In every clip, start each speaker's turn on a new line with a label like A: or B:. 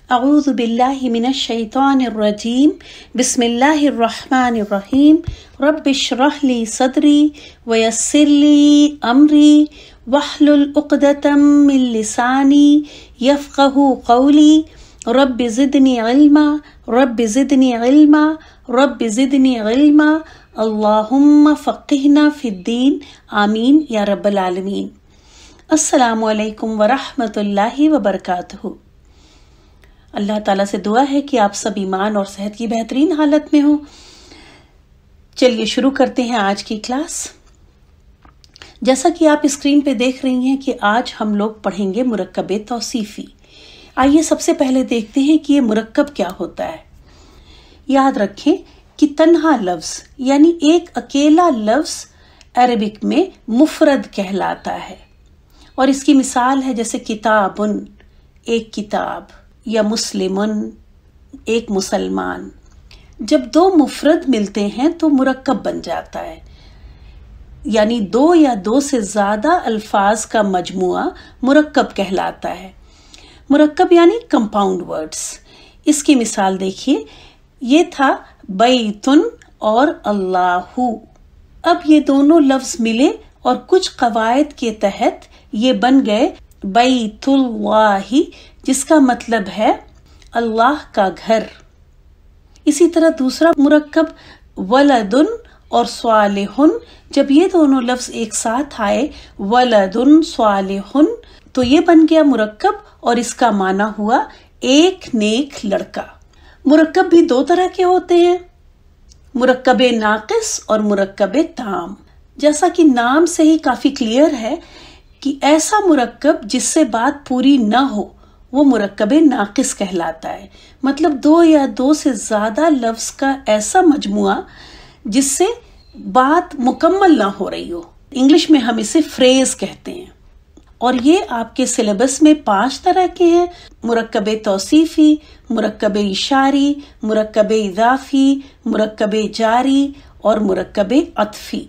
A: اعوذ باللہ من الشیطان الرجیم بسم اللہ الرحمن الرحیم رب اشرح لی صدری ویسر لی امری واحلل عقدۃ من لسانی یفقہوا قولی رب زدنی علما رب زدنی علما رب زدنی علما اللہم فقہنا فی الدین آمین یا رب العالمین۔ السلام علیکم ورحمۃ اللہ وبرکاتہ۔ اللہ تعالیٰ سے دعا ہے کہ آپ سب ایمان اور صحت کی بہترین حالت میں ہوں۔ چلیے شروع کرتے ہیں آج کی کلاس۔ جیسا کہ آپ اسکرین پہ دیکھ رہی ہیں کہ آج ہم لوگ پڑھیں گے مرکب توصیفی۔ آئیے سب سے پہلے دیکھتے ہیں کہ یہ مرکب کیا ہوتا ہے۔ یاد رکھیں کہ تنہا لفظ یعنی ایک اکیلا لفظ عربک میں مفرد کہلاتا ہے، اور اس کی مثال ہے جیسے کتابن ایک کتاب یا مسلمن ایک مسلمان۔ جب دو مفرد ملتے ہیں تو مرکب بن جاتا ہے، یعنی دو یا دو سے زیادہ الفاظ کا مجموعہ مرکب کہلاتا ہے۔ مرکب یعنی کمپاؤنڈ ورڈز۔ اس کی مثال دیکھیے، یہ تھا بیتن اور اللہ۔ اب یہ دونوں لفظ ملے اور کچھ قواعد کے تحت یہ بن گئے بیت اللہ، جس کا مطلب ہے اللہ کا گھر۔ اسی طرح دوسرا مرکب ولدن اور صالحن، جب یہ دونوں لفظ ایک ساتھ آئے ولدن صالحن تو یہ بن گیا مرکب، اور اس کا معنی ہوا ایک نیک لڑکا۔ مرکب بھی دو طرح کے ہوتے ہیں، مرکب ناقص اور مرکب تام۔ جیسا کہ نام سے ہی کافی کلیئر ہے کہ ایسا مرکب جس سے بات پوری نہ ہو وہ مرکب ناقص کہلاتا ہے، مطلب دو یا دو سے زیادہ لفظ کا ایسا مجموعہ جس سے بات مکمل نہ ہو رہی ہو۔ انگلش میں ہم اسے فریز کہتے ہیں، اور یہ آپ کے سلیبس میں 5 طرح کے ہیں: مرکب توصیفی، مرکب اشاری، مرکب اضافی، مرکب جاری اور مرکب عطفی،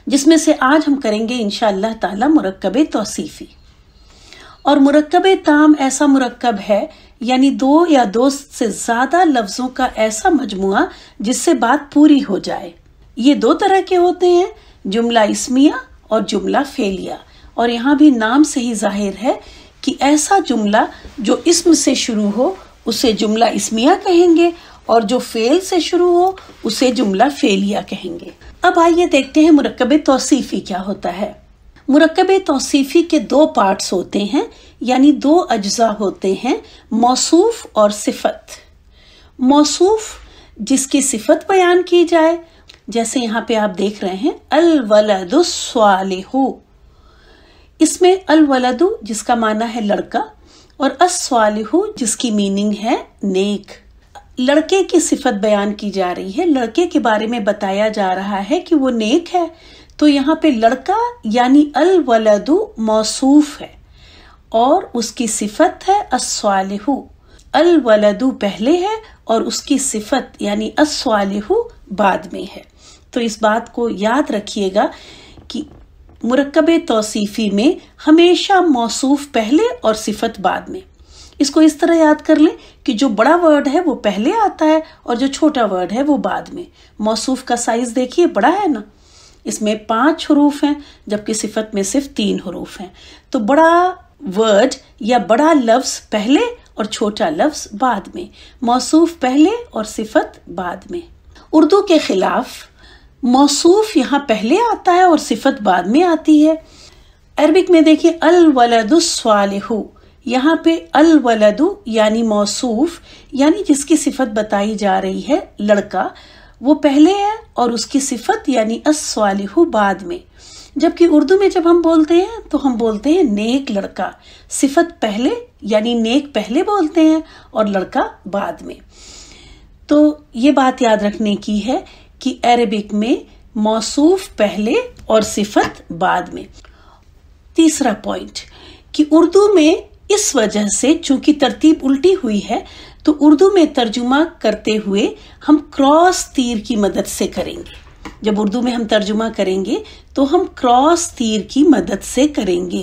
A: جس میں سے آج ہم کریں گے انشاءاللہ تعالی مرکب توصیفی۔ اور مرکب تام ایسا مرکب ہے، یعنی دو یا دو سے زیادہ لفظوں کا ایسا مجموعہ جس سے بات پوری ہو جائے۔ یہ دو طرح کے ہوتے ہیں، جملہ اسمیہ اور جملہ فعلیہ، اور یہاں بھی نام سے ہی ظاہر ہے کہ ایسا جملہ جو اسم سے شروع ہو اسے جملہ اسمیہ کہیں گے، اور جو فعل سے شروع ہو اسے جملہ فعلیہ کہیں گے۔ اب آئیے دیکھتے ہیں مرکب توصیفی کیا ہوتا ہے۔ مرکب توصیفی کے 2 پارٹس ہوتے ہیں، یعنی 2 اجزاء ہوتے ہیں، موصوف اور صفت۔ موصوف جس کی صفت بیان کی جائے، جیسے یہاں پہ آپ دیکھ رہے ہیں الولد الصالح، اس میں الولد جس کا معنی ہے لڑکا اور الصالح جس کی میننگ ہے نیک۔ لڑکے کی صفت بیان کی جا رہی ہے، لڑکے کے بارے میں بتایا جا رہا ہے کہ وہ نیک ہے، تو یہاں پہ لڑکا یعنی الولد موصوف ہے اور اس کی صفت ہے الصالح۔ الولد پہلے ہے اور اس کی صفت یعنی الصالح بعد میں ہے۔ تو اس بات کو یاد رکھیے گا کہ مرکب توصیفی میں ہمیشہ موصوف پہلے اور صفت بعد میں۔ اس کو اس طرح یاد کر لیں کہ جو بڑا ورڈ ہے وہ پہلے آتا ہے اور جو چھوٹا ورڈ ہے وہ بعد میں۔ موصوف کا سائز دیکھیے بڑا ہے نا، اس میں 5 حروف ہیں جبکہ صفت میں صرف 3 حروف ہیں، تو بڑا ورڈ یا بڑا لفظ پہلے اور چھوٹا لفظ بعد میں، موصوف پہلے اور صفت بعد میں۔ اردو کے خلاف موصوف یہاں پہلے آتا ہے اور صفت بعد میں آتی ہے۔ عربک میں دیکھیے الولد الصالح، یہاں پہ الولد یعنی موصوف یعنی جس کی صفت بتائی جا رہی ہے لڑکا، وہ پہلے ہے اور اس کی صفت یعنی الصالح بعد میں۔ جبکہ اردو میں جب ہم بولتے ہیں تو ہم بولتے ہیں نیک لڑکا، صفت پہلے یعنی نیک پہلے بولتے ہیں اور لڑکا بعد میں۔ تو یہ بات یاد رکھنے کی ہے کہ عربک میں موصوف پہلے اور صفت بعد میں۔ تیسرا پوائنٹ کہ اردو میں اس وجہ سے چونکہ ترتیب الٹی ہوئی ہے تو اردو میں ترجمہ کرتے ہوئے ہم کراس تیر کی مدد سے کریں گے۔ جب اردو میں ہم ترجمہ کریں گے تو ہم کراس تیر کی مدد سے کریں گے۔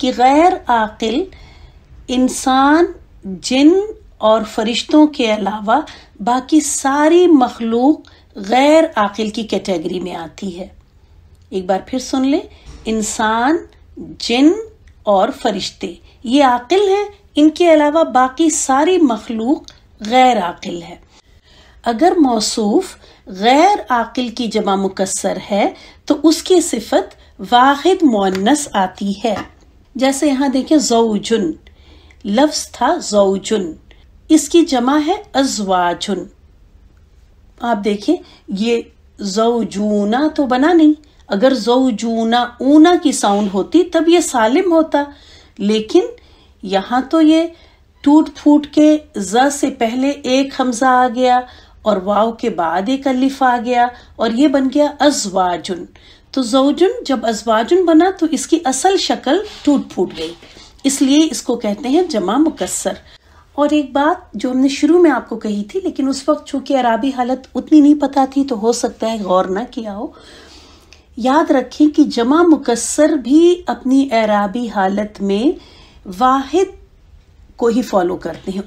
A: کہ غیر عاقل انسان، جن اور فرشتوں کے علاوہ باقی ساری مخلوق غیر عاقل کی کیٹیگری میں آتی ہے۔ ایک بار پھر سن لیں، انسان، جن اور فرشتے یہ عاقل ہیں، ان کے علاوہ باقی ساری مخلوق غیر عاقل ہے۔ اگر موصوف غیر عاقل کی جمع مکسر ہے تو اس کی صفت واحد مؤنث آتی ہے۔ جیسے یہاں دیکھیں زوجن، لفظ تھا زوجن، اس کی جمع ہے ازواجن۔ آپ دیکھیں یہ زوجونا تو بنا نہیں، اگر زوجونا اونا کی ساؤنڈ ہوتی تب یہ سالم ہوتا، لیکن یہاں تو یہ ٹوٹ پھوٹ کے ز سے پہلے ایک حمزہ آ گیا اور واو کے بعد ایک الف آ گیا اور یہ بن گیا ازواجن۔ تو زوجن جب ازواجن بنا تو اس کی اصل شکل ٹوٹ پھوٹ گئی، اس لیے اس کو کہتے ہیں جمع مکسر۔ اور ایک بات جو ہم نے شروع میں آپ کو کہی تھی، لیکن اس وقت چونکہ اعرابی حالت اتنی نہیں پتا تھی تو ہو سکتا ہے غور نہ کیا ہو، یاد رکھیں کہ جمع مکسر بھی اپنی اعرابی حالت میں واحد کو ہی فالو کرتے ہیں،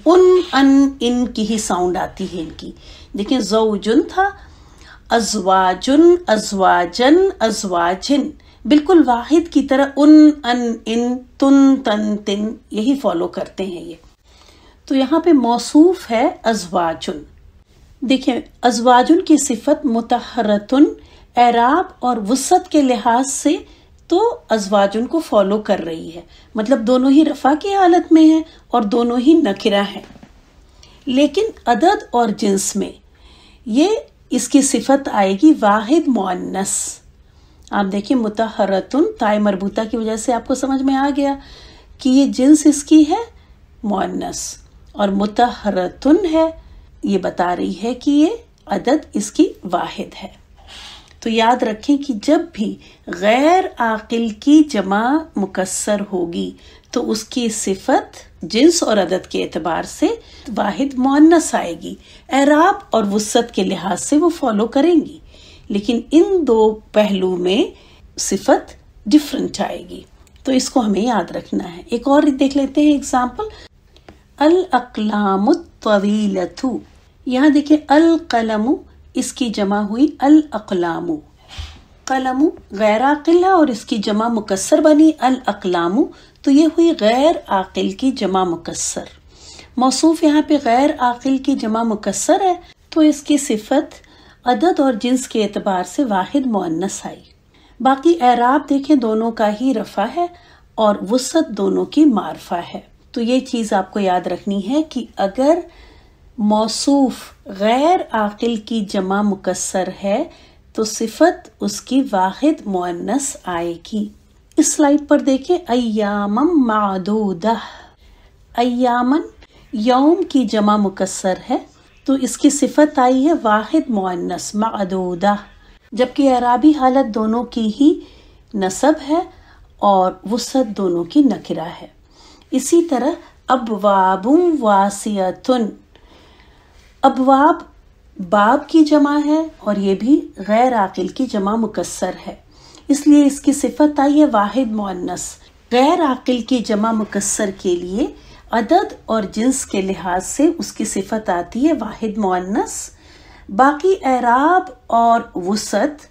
A: ان کی ہی ساؤنڈ آتی ہے ان کی۔ دیکھیں زوجن تھا، ازواجن، ازواجن، ازواجن، بالکل واحد کی طرح ان، تن، تن، یہی فالو کرتے ہیں یہ۔ تو یہاں پہ موصوف ہے ازواجن۔ دیکھیں ازواجن کی صفت مطہرتن، اعراب اور وسعت کے لحاظ سے تو ازواجن کو فالو کر رہی ہے، مطلب دونوں ہی رفع کی حالت میں ہیں اور دونوں ہی نکرہ ہیں۔ لیکن عدد اور جنس میں یہ اس کی صفت آئے گی واحد مؤنث۔ آپ دیکھیں مطہرتن، تائے مربوطہ کی وجہ سے آپ کو سمجھ میں آ گیا کہ یہ جنس اس کی ہے مؤنث، اور مطہرتن ہے یہ بتا رہی ہے کہ یہ عدد اس کی واحد ہے۔ تو یاد رکھیں کہ جب بھی غیر عاقل کی جمع مکسر ہوگی تو اس کی صفت جنس اور عدد کے اعتبار سے واحد مؤنث آئے گی، اعراب اور وسعت کے لحاظ سے وہ فالو کریں گی، لیکن ان دو پہلو میں صفت ڈفرنٹ آئے گی، تو اس کو ہمیں یاد رکھنا ہے۔ ایک اور دیکھ لیتے ہیں اگزامپل، الاقلام الطویلۃ، یہاں دیکھیں القلم، اس کی جمع ہوئی الاقلام، قلم غیر عاقل ہے اور اس کی جمع مکسر بنی الاقلام، تو یہ ہوئی غیر عاقل کی جمع مکسر۔ موصوف یہاں پہ غیر عاقل کی جمع مکسر ہے تو اس کی صفت عدد اور جنس کے اعتبار سے واحد مؤنث آئی۔ باقی اعراب دیکھیں دونوں کا ہی رفع ہے اور وسعت دونوں کی معرفہ ہے۔ تو یہ چیز آپ کو یاد رکھنی ہے کہ اگر موصوف غیر عاقل کی جمع مکسر ہے تو صفت اس کی واحد مؤنث آئے گی۔ اس سلائیڈ پر دیکھیں ایامم معدودہ، ایامن یوم کی جمع مکسر ہے تو اس کی صفت آئی ہے واحد مؤنث معدودہ، جبکہ اعرابی حالت دونوں کی ہی نصب ہے اور وسعت دونوں کی نکرہ ہے۔ اسی طرح ابواب واسعۃ، ابواب باب کی جمع ہے اور یہ بھی غیر عاقل کی جمع مکسر ہے، اس لیے اس کی صفت آئی ہے واحد مؤنث۔ غیر عاقل کی جمع مکسر کے لیے عدد اور جنس کے لحاظ سے اس کی صفت آتی ہے واحد مؤنث، باقی اعراب اور وسعت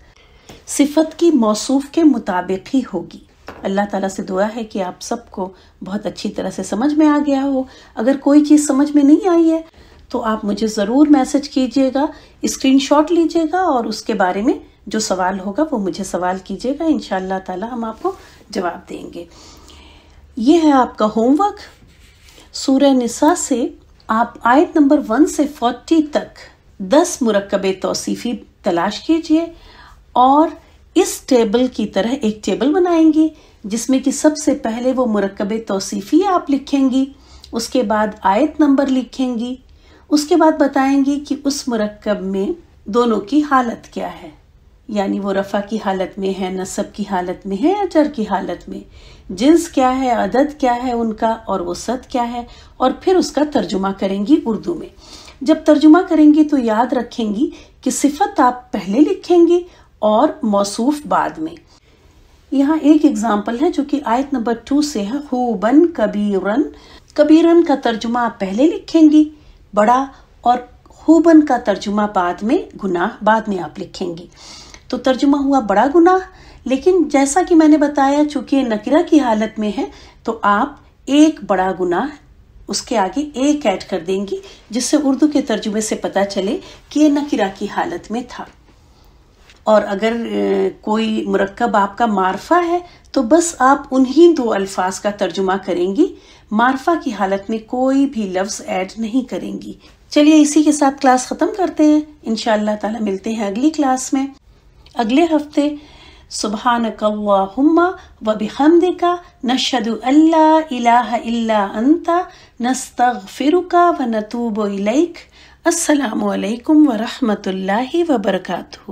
A: صفت کی موصوف کے مطابق ہی ہوگی۔ اللہ تعالیٰ سے دعا ہے کہ آپ سب کو بہت اچھی طرح سے سمجھ میں آ گیا ہو۔ اگر کوئی چیز سمجھ میں نہیں آئی ہے تو آپ مجھے ضرور میسج کیجیے گا، اسکرین شاٹ لیجیے گا اور اس کے بارے میں جو سوال ہوگا وہ مجھے سوال کیجیے گا، انشاءاللہ تعالیٰ ہم آپ کو جواب دیں گے۔ یہ ہے آپ کا ہوم ورک۔ سورہ نساء سے آپ آیت نمبر 1 سے 40 تک 10 مرکب توصیفی تلاش کیجیے اور اس ٹیبل کی طرح ایک ٹیبل بنائیں گی جس میں کہ سب سے پہلے وہ مرکب توصیفی آپ لکھیں گی، اس کے بعد آیت نمبر لکھیں گی، اس کے بعد بتائیں گی کہ اس مرکب میں دونوں کی حالت کیا ہے، یعنی وہ رفع کی حالت میں ہے، نصب کی حالت میں ہے یا جر کی حالت میں، جنس کیا ہے، عدد کیا ہے ان کا اور وسعت کیا ہے، اور پھر اس کا ترجمہ کریں گی اردو میں۔ جب ترجمہ کریں گی تو یاد رکھیں گی کہ صفت آپ پہلے لکھیں گی اور موصوف بعد میں۔ یہاں ایک ایگزامپل ہے جو کہ آیت نمبر 2 سے ہے، خوبن کبیرن۔ کبیرن کا ترجمہ آپ پہلے لکھیں گی بڑا، اور خوبن کا ترجمہ بعد میں، گناہ بعد میں آپ لکھیں گی۔ تو ترجمہ ہوا بڑا گناہ، لیکن جیسا کہ میں نے بتایا چونکہ نکرہ کی حالت میں ہے تو آپ ایک بڑا گناہ اس کے آگے ایک ایڈ کر دیں گی، جس سے اردو کے ترجمے سے پتہ چلے کہ یہ نکرہ کی حالت میں تھا۔ اور اگر کوئی مرکب آپ کا معرفہ ہے تو بس آپ انہی 2 الفاظ کا ترجمہ کریں گی، معرفہ کی حالت میں کوئی بھی لفظ ایڈ نہیں کریں گی۔ چلیے اسی کے ساتھ کلاس ختم کرتے ہیں، انشاءاللہ تعالی ملتے ہیں اگلی کلاس میں اگلے ہفتے۔ سبحانک اللہم و بحمدک نشہد ان لا الہ الا انت نستغفرک و نتوب الیک۔ السلام علیکم ورحمۃ اللہ وبرکاتہ۔